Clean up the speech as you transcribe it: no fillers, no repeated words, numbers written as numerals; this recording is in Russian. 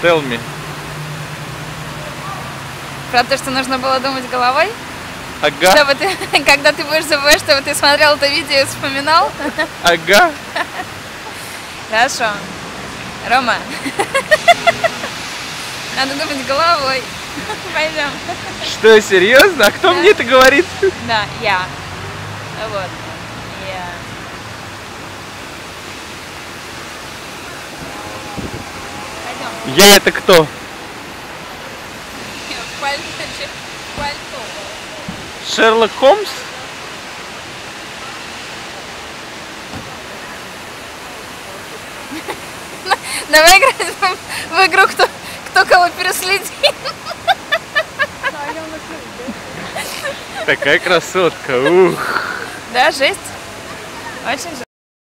Tell me. Про то, что нужно было думать головой? Ага. Чтобы ты, когда ты будешь забывать, чтобы ты смотрел это видео и вспоминал? Ага. Хорошо. Рома. Надо думать головой. Пойдем. Что, серьезно? А кто мне это говорит? Да, я. Вот. Пойдем. Я это кто? Пальто. Шерлок Холмс? Давай играть в игру, кто кого переследит. Такая красотка. Ух. Да, жесть. Очень